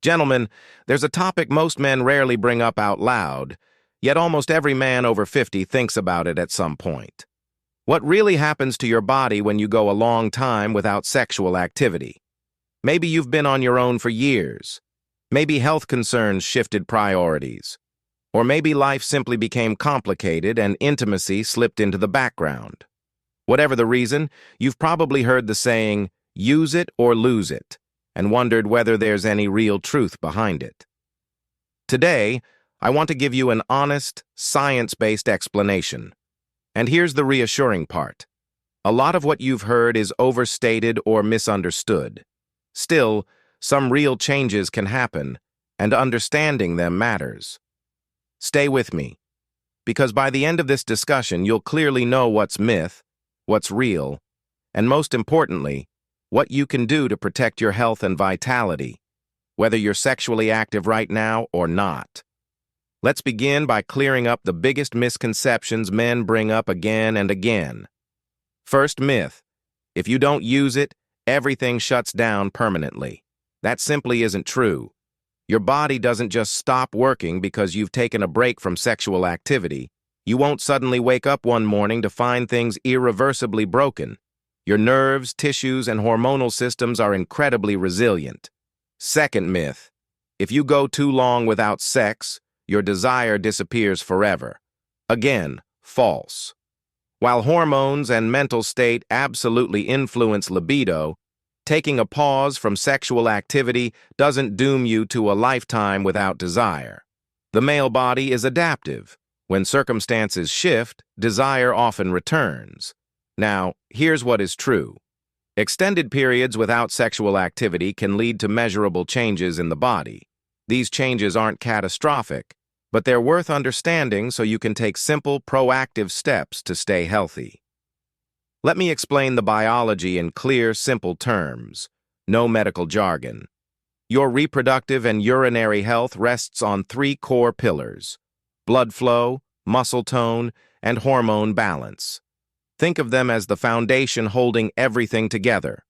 Gentlemen, there's a topic most men rarely bring up out loud, yet almost every man over 50 thinks about it at some point. What really happens to your body when you go a long time without sexual activity? Maybe you've been on your own for years. Maybe health concerns shifted priorities. Or maybe life simply became complicated and intimacy slipped into the background. Whatever the reason, you've probably heard the saying, "Use it or lose it," and wondered whether there's any real truth behind it. Today, I want to give you an honest, science-based explanation. And here's the reassuring part. A lot of what you've heard is overstated or misunderstood. Still, some real changes can happen, and understanding them matters. Stay with me, because by the end of this discussion, you'll clearly know what's myth, what's real, and most importantly, what you can do to protect your health and vitality, whether you're sexually active right now or not. Let's begin by clearing up the biggest misconceptions men bring up again and again. First myth: if you don't use it, everything shuts down permanently. That simply isn't true. Your body doesn't just stop working because you've taken a break from sexual activity. You won't suddenly wake up one morning to find things irreversibly broken. Your nerves, tissues, and hormonal systems are incredibly resilient. Second myth: if you go too long without sex, your desire disappears forever. Again, false. While hormones and mental state absolutely influence libido, taking a pause from sexual activity doesn't doom you to a lifetime without desire. The male body is adaptive. When circumstances shift, desire often returns. Now, here's what is true. Extended periods without sexual activity can lead to measurable changes in the body. These changes aren't catastrophic, but they're worth understanding so you can take simple, proactive steps to stay healthy. Let me explain the biology in clear, simple terms. No medical jargon. Your reproductive and urinary health rests on three core pillars: blood flow, muscle tone, and hormone balance. Think of them as the foundation holding everything together.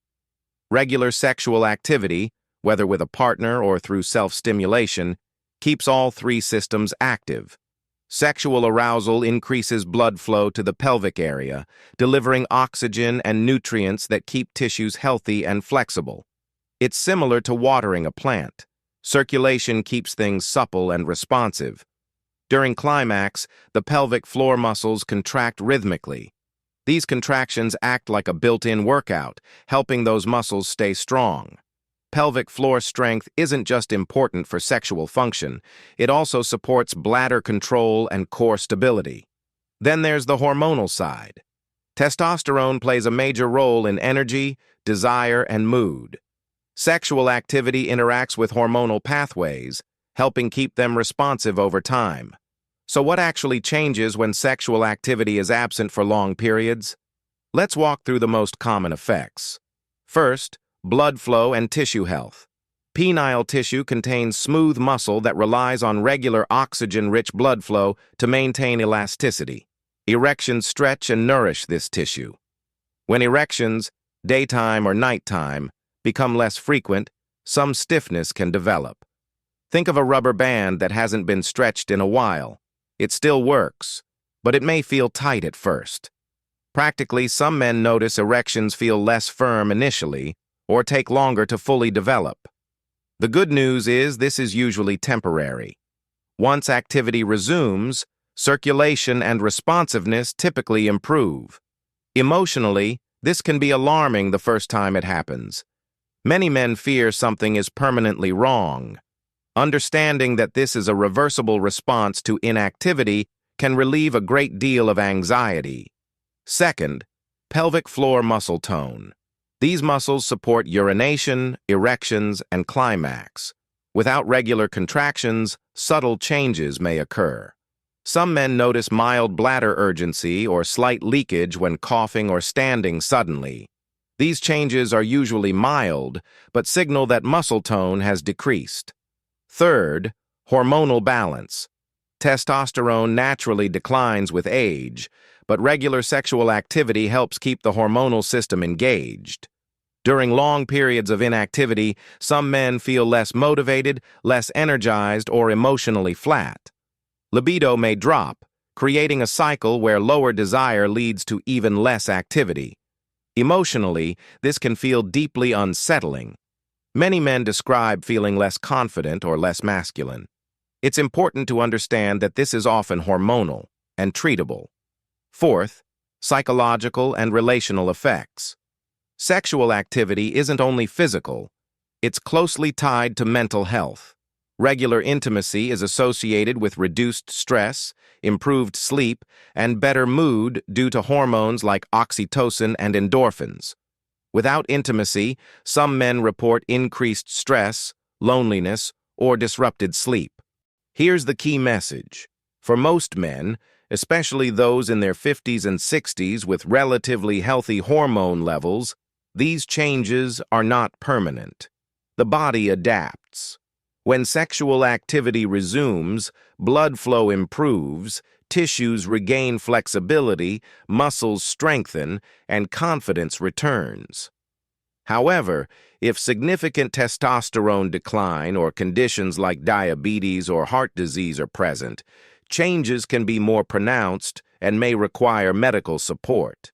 Regular sexual activity, whether with a partner or through self-stimulation, keeps all three systems active. Sexual arousal increases blood flow to the pelvic area, delivering oxygen and nutrients that keep tissues healthy and flexible. It's similar to watering a plant. Circulation keeps things supple and responsive. During climax, the pelvic floor muscles contract rhythmically. These contractions act like a built-in workout, helping those muscles stay strong. Pelvic floor strength isn't just important for sexual function, it also supports bladder control and core stability. Then there's the hormonal side. Testosterone plays a major role in energy, desire, and mood. Sexual activity interacts with hormonal pathways, helping keep them responsive over time. So what actually changes when sexual activity is absent for long periods? Let's walk through the most common effects. First, blood flow and tissue health. Penile tissue contains smooth muscle that relies on regular oxygen-rich blood flow to maintain elasticity. Erections stretch and nourish this tissue. When erections, daytime or nighttime, become less frequent, some stiffness can develop. Think of a rubber band that hasn't been stretched in a while. It still works, but it may feel tight at first. Practically, some men notice erections feel less firm initially, or take longer to fully develop. The good news is this is usually temporary. Once activity resumes, circulation and responsiveness typically improve. Emotionally, this can be alarming the first time it happens. Many men fear something is permanently wrong. Understanding that this is a reversible response to inactivity can relieve a great deal of anxiety. Second, pelvic floor muscle tone. These muscles support urination, erections, and climax. Without regular contractions, subtle changes may occur. Some men notice mild bladder urgency or slight leakage when coughing or standing suddenly. These changes are usually mild, but signal that muscle tone has decreased. Third, hormonal balance. Testosterone naturally declines with age, but regular sexual activity helps keep the hormonal system engaged. During long periods of inactivity, some men feel less motivated, less energized, or emotionally flat. Libido may drop, creating a cycle where lower desire leads to even less activity. Emotionally, this can feel deeply unsettling. Many men describe feeling less confident or less masculine. It's important to understand that this is often hormonal and treatable. Fourth, psychological and relational effects. Sexual activity isn't only physical, it's closely tied to mental health. Regular intimacy is associated with reduced stress, improved sleep, and better mood due to hormones like oxytocin and endorphins. Without intimacy, some men report increased stress, loneliness, or disrupted sleep. Here's the key message. For most men, especially those in their 50s and 60s with relatively healthy hormone levels, these changes are not permanent. The body adapts. When sexual activity resumes, blood flow improves, tissues regain flexibility, muscles strengthen, and confidence returns. However, if significant testosterone decline or conditions like diabetes or heart disease are present, changes can be more pronounced and may require medical support.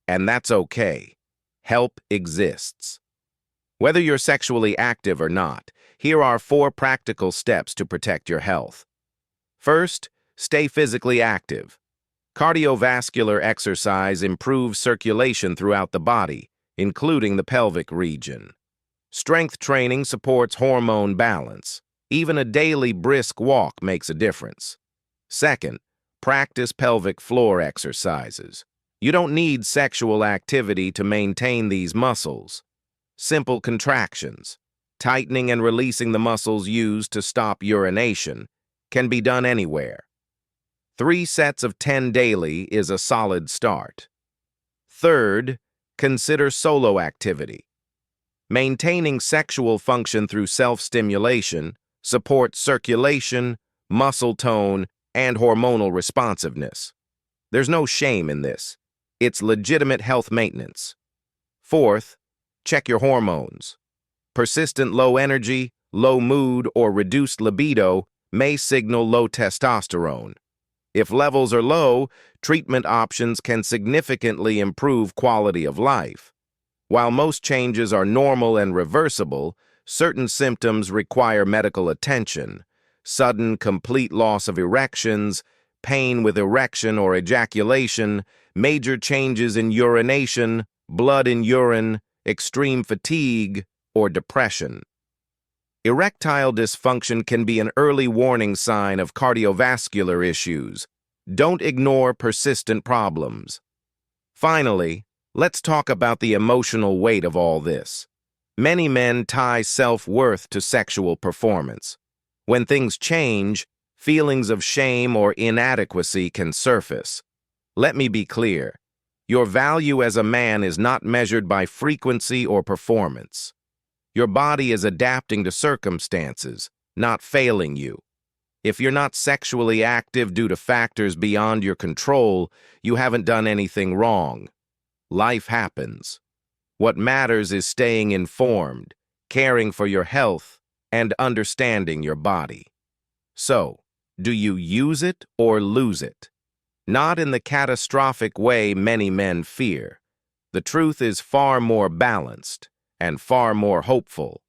And that's okay. Help exists. Whether you're sexually active or not, here are 4 practical steps to protect your health. First, stay physically active. Cardiovascular exercise improves circulation throughout the body, including the pelvic region. Strength training supports hormone balance. Even a daily brisk walk makes a difference. Second, practice pelvic floor exercises. You don't need sexual activity to maintain these muscles. Simple contractions, tightening and releasing the muscles used to stop urination, can be done anywhere. 3 sets of 10 daily is a solid start. Third, consider solo activity. Maintaining sexual function through self-stimulation supports circulation, muscle tone, and hormonal responsiveness. There's no shame in this. It's legitimate health maintenance. Fourth, check your hormones. Persistent low energy, low mood, or reduced libido may signal low testosterone. If levels are low, treatment options can significantly improve quality of life. While most changes are normal and reversible, certain symptoms require medical attention. Sudden, complete loss of erections, pain with erection or ejaculation, major changes in urination, blood in urine, extreme fatigue, or depression. Erectile dysfunction can be an early warning sign of cardiovascular issues. Don't ignore persistent problems. Finally, let's talk about the emotional weight of all this. Many men tie self-worth to sexual performance. When things change, feelings of shame or inadequacy can surface. Let me be clear. Your value as a man is not measured by frequency or performance. Your body is adapting to circumstances, not failing you. If you're not sexually active due to factors beyond your control, you haven't done anything wrong. Life happens. What matters is staying informed, caring for your health, and understanding your body. So, do you use it or lose it? Not in the catastrophic way many men fear. The truth is far more balanced and far more hopeful.